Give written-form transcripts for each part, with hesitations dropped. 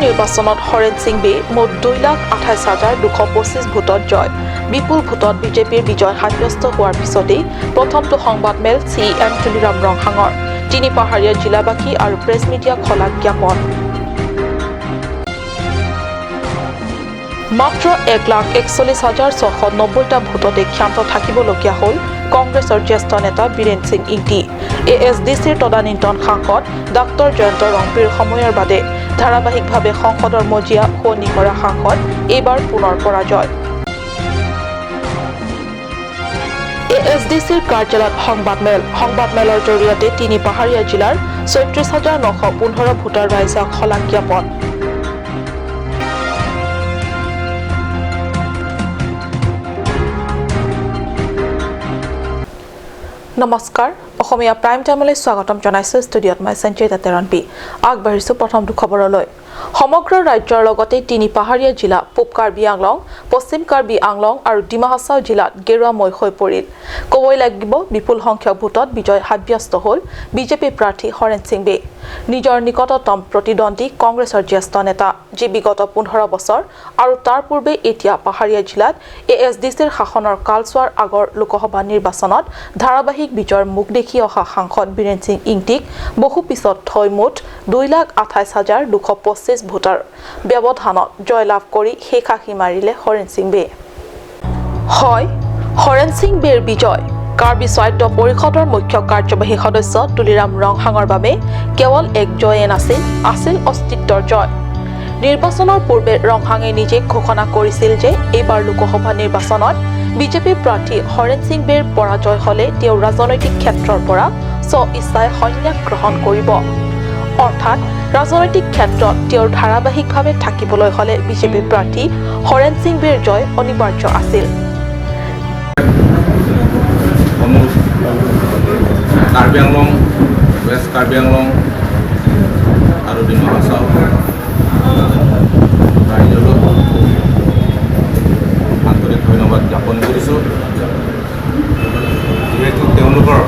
নিৰ্বাচনত হৰেণ সিং বে মুঠ 2,28,225 ভোটত জয়। বিপুল ভোটত বিজেপিৰ বিজয় সাব্যস্ত হোৱাৰ পিছতেই প্ৰথমটো সংবাদমেল CM তুলিৰাম ৰংহাঙৰ তিনি পাহাৰীয়া জিলাবাসী আৰু প্ৰেছ মিডিয়াক শলাগ জ্ঞাপন। মাত্ৰ 1,41,690টা ভোটতে ক্ষান্ত থাকিবলগীয়া হ'ল কংগ্ৰেছৰ জ্যেষ্ঠ নেতা বীৰেন সিং ইংতি। ASDCৰ তদানীন্তন সাংসদ ডাক্তৰ জয়ন্ত ৰংপিৰ সময়ৰ বাদে ধাৰাবাহিকভাৱে সংসদৰ মজিয়া শুৱনি কৰা সাংসদ এইবাৰ পুনৰ পৰাজয়। ASDCৰ কাৰ্যালয়ত সংবাদমেলৰ জৰিয়তে তিনি পাহাৰীয়া জিলাৰ ৩৬,৯15 ভোটাৰ ৰাইজক শলাগ জ্ঞাপন। নমস্কাৰ, অসমীয়া প্ৰাইম টাইমলৈ স্বাগতম জনাইছোঁ। ষ্টুডিঅ'ত মই সঞ্জয় তেৰণবি আগবাঢ়িছোঁ প্ৰথমটো খবৰলৈ। সমগ্ৰ ৰাজ্যৰ লগতে তিনি পাহাৰীয়া জিলা পূব কাৰ্বি আংলং, পশ্চিম কাৰ্বি আংলং আৰু ডিমা হাছাও জিলাত গেৰুৱাময় হৈ পৰিল। ক'বই লাগিব বিপুল সংখ্যক ভোটত বিজয় সাব্যস্ত হ'ল বিজেপি প্ৰাৰ্থী হৰেণ সিং বে। নিজৰ নিকটতম প্ৰতিদ্বন্দ্বী কংগ্ৰেছৰ জ্যেষ্ঠ নেতা, যি বিগত 15 বছৰ আৰু তাৰ পূৰ্বে এতিয়া পাহাৰীয়া জিলাত ASDCৰ শাসনৰ কালচোৱাৰ আগৰ লোকসভা নিৰ্বাচনত ধাৰাবাহিক বিজয়ৰ মুখ দেখি অহা সাংসদ বীৰেন সিং ইংতিক বহু পিছত থৈ মুঠ 2,28,225 ভোটাৰ ব্যৱধানত জয়লাভ কৰি শেষ আশী মাৰিলে হৰেণ সিং বে। হয়, হৰেণ সিং বেৰ বিজয় কাৰ্বি স্বায়ত্ত পৰিষদৰ মুখ্য কাৰ্যবাহী সদস্য তুলিৰাম ৰংহাঙৰ বাবে কেৱল এক জয়ে আছিল অস্তিত্বৰ জয়। নিৰ্বাচনৰ পূৰ্বে ৰংহাঙে নিজে ঘোষণা কৰিছিল যে এইবাৰ লোকসভা নিৰ্বাচনত বিজেপি প্ৰাৰ্থী হৰেণ সিং বেৰ পৰাজয় হ'লে তেওঁ ৰাজনৈতিক ক্ষেত্ৰৰ পৰা স্ব-ইচ্ছাই সন্ন্যাস গ্ৰহণ কৰিব। অৰ্থাৎ ৰাজনৈতিক ক্ষেত্ৰত তেওঁৰ ধাৰাবাহিকভাৱে থাকিবলৈ হ'লে বিজেপি প্ৰাৰ্থী হৰেণ সিং বেৰ জয় অনিবাৰ্য আছিল। কাৰ্বি আংলং, ৱেষ্ট কাৰ্বি আংলং আৰু ডিমা হাছাও ৰাইজলৈ আন্তৰিক ধন্যবাদ জ্ঞাপন কৰিছোঁ। যিহেতু তেওঁলোকৰ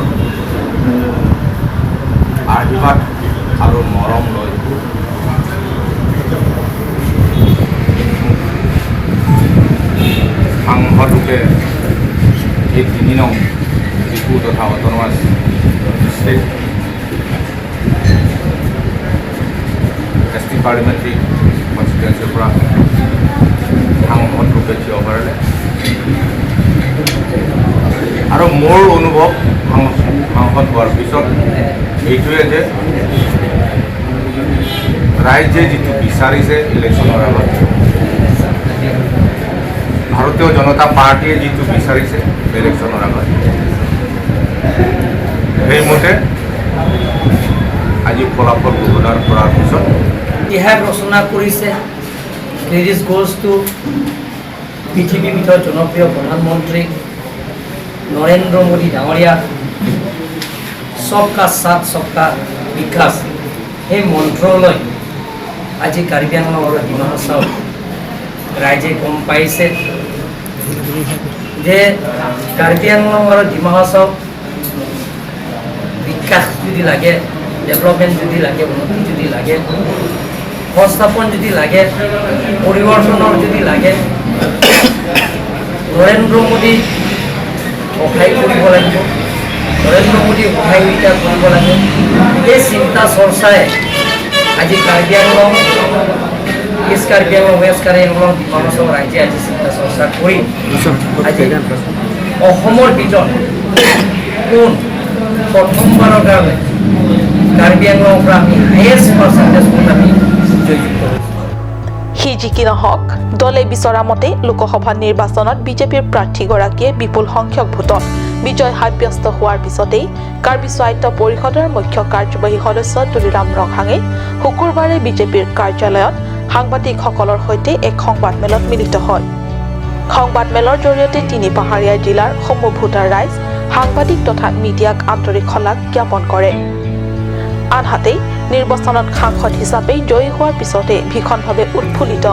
আশীৰ্বাদ আৰু মৰম লৈ সাংসদৰূপে এই 3 নং ডিপু তথা অট'নমাছ ডিষ্ট্ৰিক্ট ST পাৰ্লিমেণ্টাৰী কনষ্টিটুৱেঞ্চিৰ পৰা সাংসদৰূপে থিয় কৰিলে। আৰু মোৰ অনুভৱ সাংসদ হোৱাৰ পিছত এইটোৱে যে ৰাইজে যিটো বিচাৰিছে ইলেকশ্যনৰ আগত, ভাৰতীয় জনতা পাৰ্টীয়ে যিটো বিচাৰিছে ইলেকশ্যনৰ আগত, সেইমতে আজি ফলাফল ঘোষণা কৰাৰ পিছত ইতিহাস ৰচনা কৰিছে। ক্ৰেডিট গোজ টু পৃথিৱীৰ ভিতৰত জনপ্ৰিয় প্ৰধানমন্ত্ৰী নৰেন্দ্ৰ মোদী ডাঙৰীয়া। সবকা সাথ সবকা বিকাশ সেই মন্ত্ৰলৈ আজি কাৰ্বি আংলং আৰু ডিমা হাছাও ৰাইজে গম পাইছে যে কাৰ্বি আংলং আৰু ডিমা হাছাও বিকাশ যদি লাগে, ডেভেলপমেণ্ট যদি লাগে, উন্নতি যদি লাগে, সংস্থাপন যদি লাগে, পৰিৱৰ্তনৰ যদি লাগে, নৰেন্দ্ৰ মোদী সহায় কৰিব লাগিব, নৰেন্দ্ৰ মোদী সহায়িতা কৰিব লাগে। এই চিন্তা চৰ্চাই আজি কাৰ্বি আংলং, ইষ্ট কাৰ্বি আংলং, ৱেষ্ট কাৰ্বি আংলং, ডিমা হাছাও ৰাইজে আজি চিন্তা চৰ্চা কৰি আজি অসমৰ ভিতৰত কোন প্ৰথমবাৰৰ কাৰণে কাৰ্বি আংলঙৰ পৰা আমি হায়েষ্ট পাৰ্চেণ্টেজ ভোট আমি জয়যুক্ত হৈছোঁ। সি যি কি নহওক, দলে বিচৰা মতে লোকসভা নিৰ্বাচনত বিজেপিৰ প্ৰাৰ্থীগৰাকীয়ে বিপুল সংখ্যক ভোটত বিজয় সাব্যস্ত হোৱাৰ পিছতেই কাৰ্বি স্বায়ত্ত পৰিষদৰ মুখ্য কাৰ্যবাহী সদস্য তুলিৰাম ৰংহাঙে শুকুৰবাৰে বিজেপিৰ কাৰ্যালয়ত সাংবাদিকসকলৰ সৈতে এক সংবাদমেলত মিলিত হয়। সংবাদমেলৰ জৰিয়তে তিনি পাহাৰীয়া জিলাৰ সমূহ ভোটাৰ ৰাইজ, সাংবাদিক তথা মিডিয়াক আন্তৰিক শলাগ জ্ঞাপন কৰে। আনহাতে নিৰ্বাচনত সাংসদ হিচাপে জয়ী হোৱাৰ পিছতে ভীষণভাৱে উৎফুল্লিত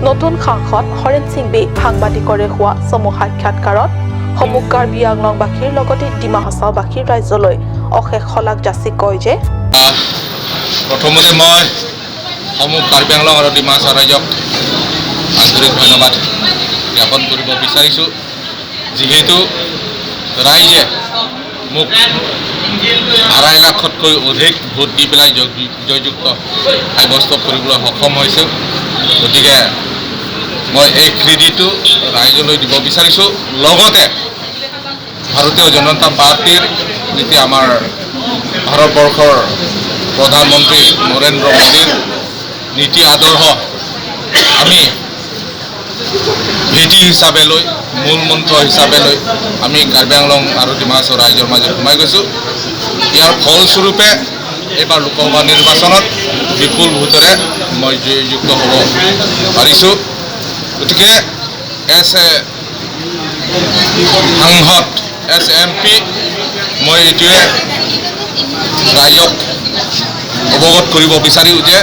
নতুন সাংসদ হৰেণ সিং বে সাংবাদিকৰে হোৱা চমু সাক্ষাৎকাৰত সমূহ কাৰ্বি আংলংবাসীৰ লগতে ডিমা হাছাওবাসীৰ ৰাইজলৈ অশেষ শলাগ যাচি কয় যে প্ৰথমতে মই সমূহ কাৰ্বি আংলং আৰু ডিমা হাছাও ৰাইজক আন্তৰিক ধন্যবাদ জ্ঞাপন কৰিব বিচাৰিছোঁ যিহেতু ৰাইজে মোক 2.5 লাখতকৈ অধিক ভোট দি পেলাই জয়যুক্ত সাব্যস্ত কৰিবলৈ সক্ষম হৈছোঁ গতিকে মই এই ক্ৰেডিটটো ৰাইজলৈ দিব বিচাৰিছোঁ লগতে ভাৰতীয় জনতা পাৰ্টিৰ যেতিয়া আমাৰ ভাৰতবৰ্ষৰ প্ৰধানমন্ত্ৰী নৰেন্দ্ৰ মোদীৰ নীতি আদৰ্শ আমি ভেটি হিচাপে লৈ মূল মন্ত্ৰ হিচাপে লৈ আমি কাৰ্বি আংলং আৰু ডিমা হাছাও ৰাইজৰ মাজত সোমাই গৈছোঁ ইয়াৰ ফলস্বৰূপে এইবাৰ লোকসভা নিৰ্বাচনত বিপুল ভোটেৰে মই জয়যুক্ত হ'ব পাৰিছোঁ গতিকে এছ এ সাংসদ এছ এম পি মই এইটোৱে ৰাইজক অৱগত কৰিব বিচাৰিছোঁ যে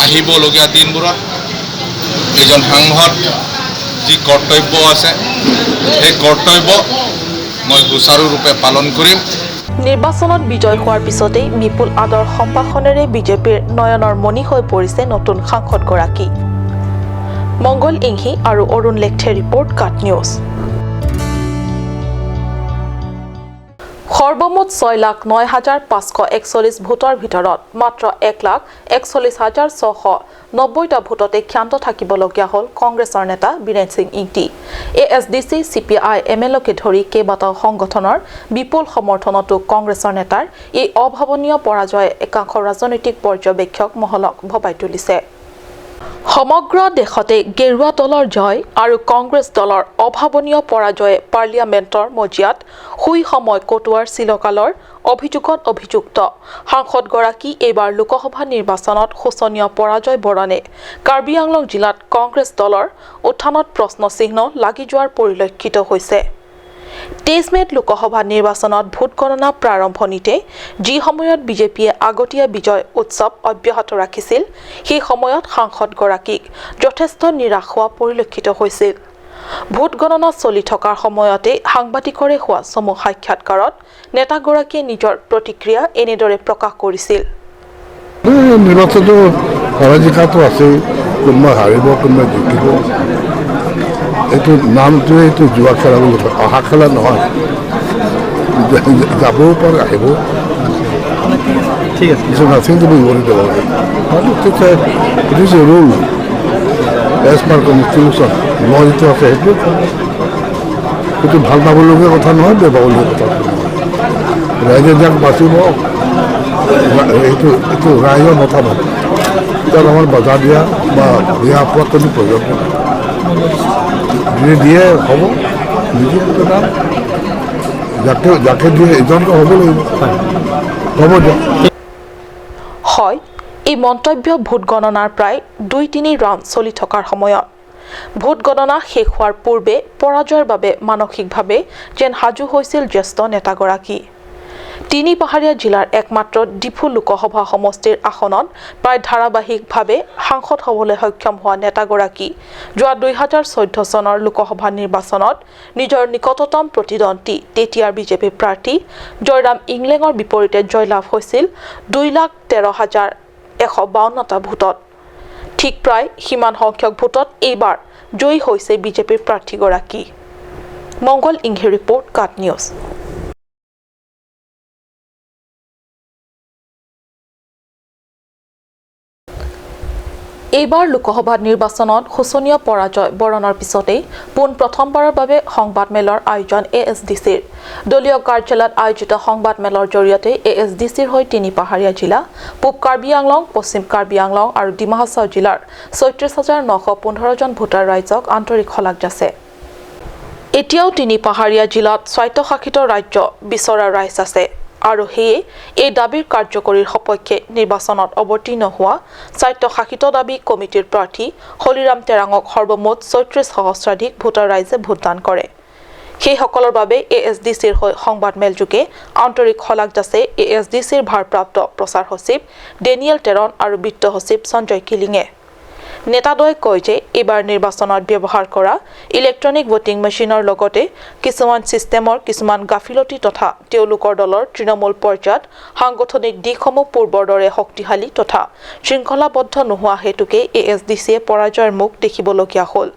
আহিবলগীয়া দিনবোৰত এজন সাংসদ যি কৰ্তব্য আছে সেই কৰ্তব্য মই সুচাৰুৰূপে পালন কৰিম নিৰ্বাচনত বিজয় হোৱাৰ পিছতেই বিপুল আদৰ সম্ভাষণেৰে বিজেপিৰ নয়নৰ মণি হৈ পৰিছে নতুন সাংসদগৰাকী মংগল ইংহি আৰু অৰুণ লেখথে ৰিপৰ্ট কাট নিউজ সৰ্বমুঠ 6,09,541 ভোটৰ ভিতৰত মাত্ৰ 1,41,690টা ভোটতে ক্ষান্ত থাকিবলগীয়া হ'ল কংগ্ৰেছৰ নেতা বীৰেন সিং ইংতি এএছডিসি চিপিআই এমএলকে ধৰি কেইবাটাও সংগঠনৰ বিপুল সমৰ্থনতো কংগ্ৰেছৰ নেতাৰ এই অভাৱনীয় পৰাজয়ে একাংশ ৰাজনৈতিক পৰ্যবেক্ষক মহলক ভবাই তুলিছে সমগ্ৰ দেশতে গেৰুৱা দলৰ জয় আৰু কংগ্ৰেছ দলৰ অভাৱনীয় পৰাজয়ে পাৰ্লিয়ামেণ্টৰ মজিয়াত হুই সময় কটোৱাৰ চিলকালৰ অভিযোগত অভিযুক্ত সাংসদগৰাকী এইবাৰ লোকসভা নিৰ্বাচনত শোচনীয় পৰাজয় বৰণে কাৰ্বি আংলং জিলাত কংগ্ৰেছ দলৰ উত্থানত প্ৰশ্নচিহ্ন লাগি যোৱাৰ পৰিলক্ষিত হৈছে 23 মেত লোকসভা নিৰ্বাচনত ভোট গণনা প্ৰাৰম্ভণিতে যি সময়ত বিজেপিয়ে আগতীয়া বিজয় উৎসৱ অব্যাহত ৰাখিছিল সেই সময়ত সাংসদগৰাকীক যথেষ্ট নিৰাশ হোৱা পৰিলক্ষিত হৈছিল ভোট গণনা চলি থকাৰ সময়তে সাংবাদিকৰে হোৱা চমু সাক্ষাৎকাৰত নেতাগৰাকীয়ে নিজৰ প্ৰতিক্ৰিয়া এনেদৰে প্ৰকাশ কৰিছিল নিৰ্বাচনটো পৰাজিকাটো আছে কোনোবা হাৰিব কোনোবা জিকিব এইটো নামটোৱে এইটো জুৱা খেলা বুলি কয় অহা খেলা নহয় যাবও পাৰে আহিব ঠিক আছে কিছু nothing to be worried about it is a rule as per constitution law যিটো আছে সেইটো ভাল পাবলগীয়া কথা নহয় বেয়া পাবলগীয়া কথা ৰাইজে যাক বাচিব এইটো ৰাইজৰ মতামত তাত আমাৰ বজাৰ দিয়া বা দিয়া পোৱাত কোনো প্ৰয়োজন নাই যদি দিয়ে হ'ব নিজে নাম যাকে দিয়ে এজনটো হ'ব লাগিব হ'ব দিয়ক হয় এই মন্তব্য ভোট গণনাৰ প্ৰায় 2-3 ৰাউণ্ড চলি থকাৰ সময়ত ভোট গণনা শেষ হোৱাৰ পূৰ্বে পৰাজয়ৰ বাবে মানসিকভাৱে যেন সাজু হৈছিল জ্যেষ্ঠ নেতাগৰাকী তিনি পাহাৰীয়া জিলাৰ একমাত্ৰ ডিফু লোকসভা সমষ্টিৰ আসনত প্ৰায় ধাৰাবাহিকভাৱে সাংসদ হ'বলৈ সক্ষম হোৱা নেতাগৰাকী যোৱা 2014 চনৰ লোকসভা নিৰ্বাচনত নিজৰ নিকটতম প্ৰতিদ্বন্দ্বী তেতিয়াৰ বিজেপি প্ৰাৰ্থী জয়ৰাম ইংলেঙৰ বিপৰীতে জয়লাভ হৈছিল 2,13,152টা ভোটত ঠিক প্ৰায় সিমান সংখ্যক ভোটত এইবাৰ জয়ী হৈছে বিজেপিৰ প্ৰাৰ্থীগৰাকী মংগল ইংহি ৰিপৰ্ট কাট নিউজ এইবাৰ লোকসভা নিৰ্বাচনত শোচনীয় পৰাজয় বৰণৰ পিছতেই প্ৰথমবাৰৰ বাবে সংবাদমেলৰ আয়োজন এএছডিচিৰ দলীয় কাৰ্যালয়ত আয়োজিত সংবাদমেলৰ জৰিয়তে এএছডিচিৰ হৈ তিনি পাহাৰীয়া জিলা পূব কাৰ্বি আংলং পশ্চিম কাৰ্বি আংলং আৰু ডিমা হাছাও জিলাৰ ৩৬,৯১৫ জন ভোটাৰ ৰাইজক আন্তৰিক শলাগ যাছে এতিয়াও তিনি পাহাৰীয়া জিলাত স্বায়ত্তশাসিত ৰাজ্য বিচৰা ৰাইজ আছে আৰু হেয়ে এই দাবীৰ কাৰ্যকৰীৰ সপক্ষে নিৰ্বাচনত অৱতীৰ্ণ হোৱা স্বায়ত্তশাসিত দাবী কমিটিৰ প্ৰাৰ্থী হলিৰাম তেৰাঙক সৰ্বমুঠ ৩৬ সহস্ৰাধিক ভোটাৰ ৰাইজে ভোটদান কৰে সেইসকলৰ বাবে এএছডিচিৰ হৈ সংবাদমেল যোগে আন্তৰিক শলাগ যাছে এএছডিচিৰ ভাৰপ্ৰাপ্ত প্ৰচাৰ সচিব ডেনিয়েল টেৰন আৰু বিত্ত সচিব সঞ্জয় কিলিঙে নেতাদ্বয়ে কয় যে এইবাৰ নিৰ্বাচনত ব্যৱহাৰ কৰা ইলেক্ট্ৰনিক ভোটিং মেচিনৰ লগতে কিছুমান ছিষ্টেমৰ কিছুমান গাফিলতি তথা তেওঁলোকৰ দলৰ তৃণমূল পৰ্যায়ত সাংগঠনিক দিশসমূহ পূৰ্বৰ দৰে শক্তিশালী তথা শৃংখলাবদ্ধ নোহোৱা হেতুকে ASDCয়ে পৰাজয়ৰ মুখ দেখিবলগীয়া হ'ল।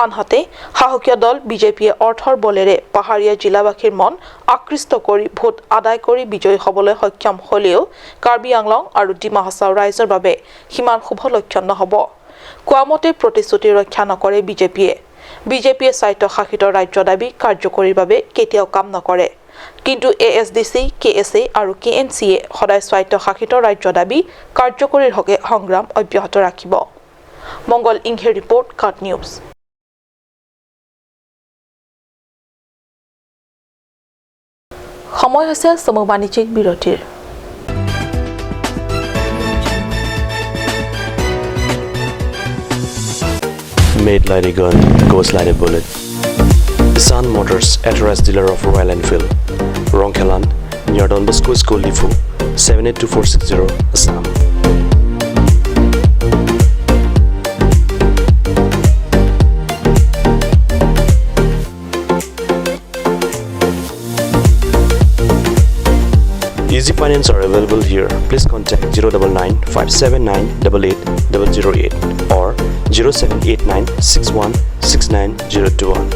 আনহাতে সাহসীয় দল বিজেপিয়ে অৰ্থৰ বলেৰে পাহাৰীয়া জিলাবাসীৰ মন আকৃষ্ট কৰি ভোট আদায় কৰি বিজয়ী হ'বলৈ সক্ষম হ'লেও কাৰ্বি আংলং আৰু ডিমা হাছাও ৰাইজৰ বাবে সিমান শুভ লক্ষণ নহ'ব। কোৱামতে প্ৰতিশ্ৰুতি ৰক্ষা নকৰে বিজেপিয়ে স্বায়ত্তশাসিত ৰাজ্য দাবী কাৰ্যকৰীৰ বাবে কেতিয়াও কাম নকৰে। কিন্তু ASDC, KSA আৰু KNCয়ে সদায় স্বায়ত্তশাসিত ৰাজ্য দাবী কাৰ্যকৰীৰ হকে সংগ্ৰাম অব্যাহত ৰাখিব। মংগল ইংঘে ৰিপৰ্ট, কাট নিউজ। সময় হৈছে চমু বাণিজ্যিক বিৰতিৰ। Made like a gun, goes like a bullet. Sun Motors, authorized dealer of Royal Enfield, Ronkelan, near Don Bosco School Depot, 782460, Assam. Easy finance are available here. Please contact 099 579 88008 or 0789 61 69021.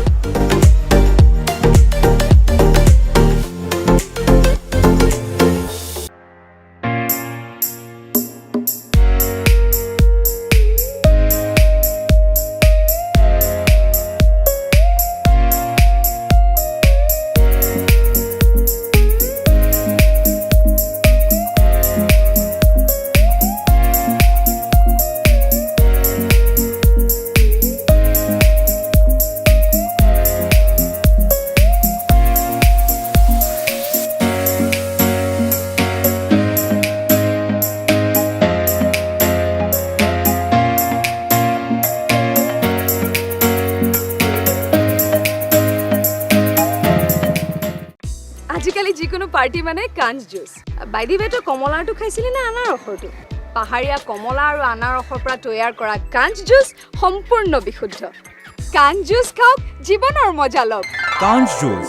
আজিকালি যিকোনো party মানে কাঞ্চ juice. বাইদি বেটো কমলাটো খাইছিলি না আনাৰসৰটো? পাহাৰীয়া কমলা আৰু আনাৰসৰ পৰা তৈয়াৰ কৰা কাঞ্চ জুচ সম্পূৰ্ণ বিশুদ্ধ। কাঞ্চ জুচ খাওক, জীৱনৰ মজা লওক। কাঞ্চ জুচ।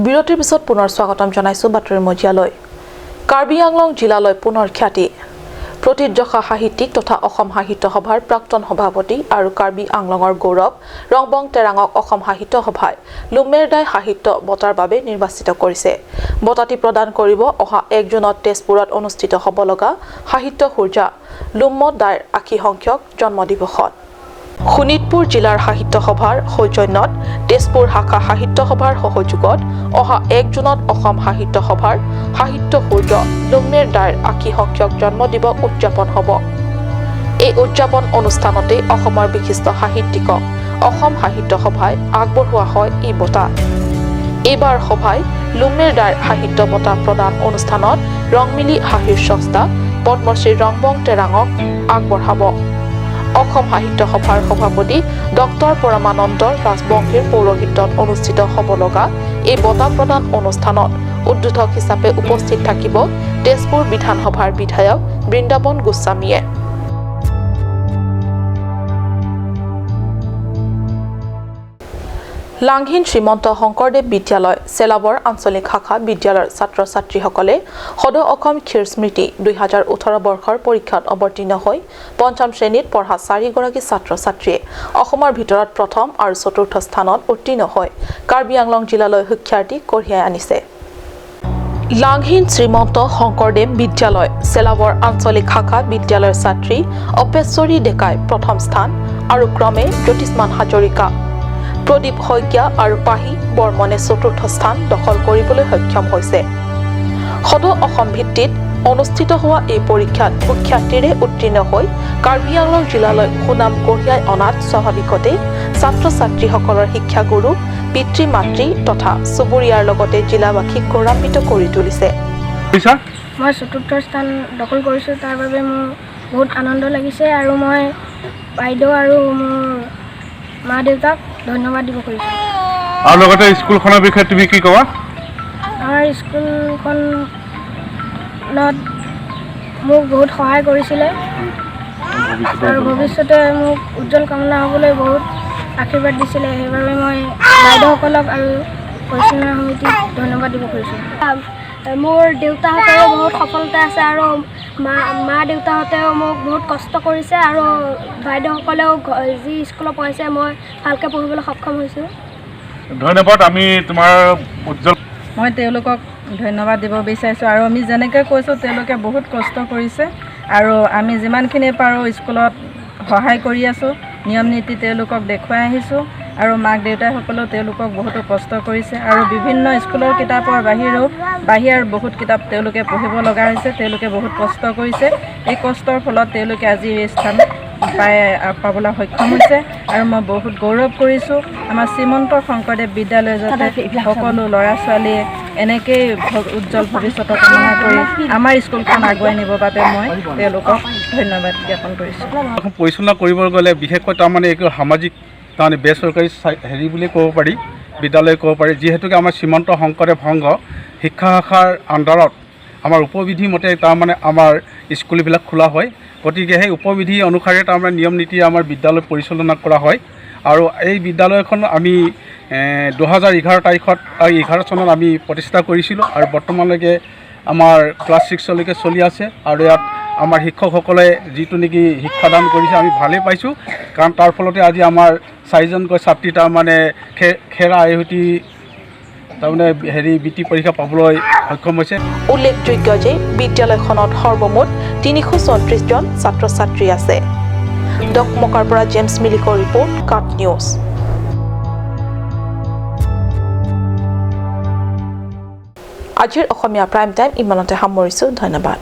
বিৰতিৰ পিছত পুনৰ স্বাগতম জনাইছো বাতৰিৰ মজিয়ালৈ। কাৰ্বি আংলং জিলালৈ পুনৰ খ্যাতি। প্ৰতিযশা সাহিত্যিক তথা অসম সাহিত্য সভাৰ প্ৰাক্তন সভাপতি আৰু কাৰ্বি আংলঙৰ গৌৰৱ ৰংবং তেৰাঙক অসম সাহিত্য সভাই লুমেৰদাই সাহিত্য বঁটাৰ বাবে নিৰ্বাচিত কৰিছে। বঁটাটি প্ৰদান কৰিব অহা 1 জুনত তেজপুৰত অনুষ্ঠিত হ'ব লগা সাহিত্য সূৰ্যা লুম্মদাইৰ 80 সংখ্যক জন্মদিৱসত। শোণিতপুৰ জিলাৰ সাহিত্য সভাৰ সৌজন্যত তেজপুৰ শাখা সাহিত্য সভাৰ সহযোগত অহা 1 জুনত অসম সাহিত্য সভাৰ সাহিত্য সূৰ্য লুম্মেৰ দাইৰ 80 সংখ্যক জন্মদিৱস উদযাপন হ'ব। এই উদযাপন অনুষ্ঠানতে অসমৰ বিশিষ্ট সাহিত্যিকক অসম সাহিত্য সভাই আগবঢ়োৱা হয় এই বঁটা। এইবাৰ সভাই লুম্মেৰ দাইৰ সাহিত্য বঁটা প্ৰদান অনুষ্ঠানত ৰংমিলি হাঁহিৰ স্ৰষ্টা পদ্মশ্ৰী ৰংবং তেৰাঙক আগবঢ়াব। অসম সাহিত্য সভাৰ সভাপতি ডক্টৰ পৰমানন্দ ৰাজবংশীৰ পৌৰোহিত্যত অনুষ্ঠিত হ'ব লগা এই বঁটা প্ৰদান অনুষ্ঠানত উদ্বোধক হিচাপে উপস্থিত থাকিব তেজপুৰ বিধানসভাৰ বিধায়ক বৃন্দাবন গোস্বামীয়ে। লাংঘিন শ্ৰীমন্ত শংকৰদেৱ বিদ্যালয় চেলাবৰ আঞ্চলিক শাখা বিদ্যালয়ৰ ছাত্ৰ ছাত্ৰীসকলে সদৌ অসম ক্ষীৰ স্মৃতি 2018 বৰ্ষৰ পৰীক্ষাত অৱতীৰ্ণ হৈ 5ম শ্ৰেণীত পঢ়া 4 গৰাকী ছাত্ৰ ছাত্ৰীয়ে অসমৰ ভিতৰত প্ৰথম আৰু চতুৰ্থ স্থানত উত্তীৰ্ণ হৈ কাৰ্বি আংলং জিলালৈ শিক্ষাৰ্থী কঢ়িয়াই আনিছে। লাংঘিন শ্ৰীমন্ত শংকৰদেৱ বিদ্যালয় চেলাবৰ আঞ্চলিক শাখা বিদ্যালয়ৰ ছাত্ৰী অপেশ্বৰী ডেকাই প্ৰথম স্থান আৰু ক্ৰমে জ্যোতিষ্মান হাজৰিকা, প্ৰদীপ শইকীয়া আৰু পাহি বৰ্মনে চতুৰ্থ স্থান দখল কৰিবলৈ সক্ষম হৈছে। সদৌ অসম ভিত্তিত অনুষ্ঠিত হোৱা এই পৰীক্ষাত সুখ্যাতিৰে উত্তীৰ্ণ হৈ কাৰ্বি আংলং জিলালৈ সুনাম কঢ়িয়াই অনাত স্বাভাৱিকতে ছাত্ৰ ছাত্ৰীসকলৰ শিক্ষাগুৰু পিতৃ মাতৃ তথা চুবুৰীয়াৰ লগতে জিলাবাসীক গৌৰৱান্বিত কৰি তুলিছে। মই চতুৰ্থ স্থান দখল কৰিছোঁ, তাৰ বাবে মোৰ বহুত আনন্দ লাগিছে আৰু মই বাইদেউ আৰু মোৰ মা দেউতাক ধন্যবাদ দিব খুজিছোঁ। আৰু লগতে স্কুলখনৰ বিষয়ে তুমি কি ক'বা? আমাৰ স্কুলখনত মোক বহুত সহায় কৰিছিলে আৰু ভৱিষ্যতে মোক উজ্জ্বল কামনা হ'বলৈ বহুত আশীৰ্বাদ দিছিলে। সেইবাবে মই বাইদেউসকলক আৰু পৰিচালনা সমিতিক ধন্যবাদ দিব খুজিছোঁ। মোৰ দেউতাহঁতৰো বহুত সফলতা আছে আৰু মা দেউতাহঁতেও মোক বহুত কষ্ট কৰিছে আৰু বাইদেউসকলেও যি স্কুলত পঢ়াইছে মই ভালকৈ পঢ়িবলৈ সক্ষম হৈছোঁ। ধন্যবাদ। আমি তোমাৰ উজ্জ্বল মই তেওঁলোকক ধন্যবাদ দিব বিচাৰিছোঁ আৰু আমি যেনেকৈ কৈছোঁ তেওঁলোকে বহুত কষ্ট কৰিছে আৰু আমি যিমানখিনি পাৰোঁ স্কুলত সহায় কৰি আছোঁ, নিয়ম নীতি তেওঁলোকক দেখুৱাই আহিছোঁ আৰু মাক দেউতাকসকলেও তেওঁলোকক বহুতো কষ্ট কৰিছে আৰু বিভিন্ন স্কুলৰ কিতাপৰ বাহিৰৰ বহুত কিতাপ তেওঁলোকে পঢ়িব লগা হৈছে। তেওঁলোকে বহুত কষ্ট কৰিছে। এই কষ্টৰ ফলত তেওঁলোকে আজি এই স্থান পাবলৈ সক্ষম হৈছে আৰু মই বহুত গৌৰৱ কৰিছোঁ। আমাৰ শ্ৰীমন্ত শংকৰদেৱ বিদ্যালয় যাতে সকলো ল'ৰা ছোৱালীয়ে এনেকেই উজ্জ্বল ভৱিষ্যতৰ কামনা কৰি আমাৰ স্কুলখন আগুৱাই নিবৰ বাবে মই তেওঁলোকক ধন্যবাদ জ্ঞাপন কৰিছোঁ। পৰিচালনা কৰিব গ'লে বিশেষকৈ তাৰমানে এইটো সামাজিক তাৰমানে বেচৰকাৰী হেৰি বুলি ক'ব পাৰি, বিদ্যালয় ক'ব পাৰি, যিহেতুকে আমাৰ শ্ৰীমন্ত শংকৰদেৱ সংঘ শিক্ষা শাখাৰ আণ্ডাৰত আমাৰ উপবিধি মতে তাৰমানে আমাৰ স্কুলবিলাক খোলা হয়। গতিকে সেই উপবিধি অনুসাৰে তাৰমানে নিয়ম নীতি আমাৰ বিদ্যালয় পৰিচালনা কৰা হয় আৰু এই বিদ্যালয়খন আমি 2011 চনত আমি প্ৰতিষ্ঠা কৰিছিলোঁ আৰু বৰ্তমানলৈকে আমাৰ ক্লাছ 6লৈকে চলি আছে আৰু ইয়াত আমাৰ শিক্ষকসকলে যিটো নেকি শিক্ষাদান কৰিছে আমি ভালেই পাইছোঁ, কাৰণ তাৰ ফলতে আজি আমাৰ 4জনকৈ ছাত্ৰী তাৰমানে খেৰা আইহুতি তাৰমানে বৃত্তি পৰীক্ষা পাবলৈ সক্ষম হৈছে। উল্লেখযোগ্য যে বিদ্যালয়খনত সৰ্বমুঠ 334 জন ছাত্ৰ ছাত্ৰী আছে। ডকমকাৰ পৰা জেমছ মিলিকৰ ৰিপৰ্ট, কাট নিউজ। আজিৰ অসমীয়া প্ৰাইম টাইম ইমানতে সামৰিছোঁ। ধন্যবাদ।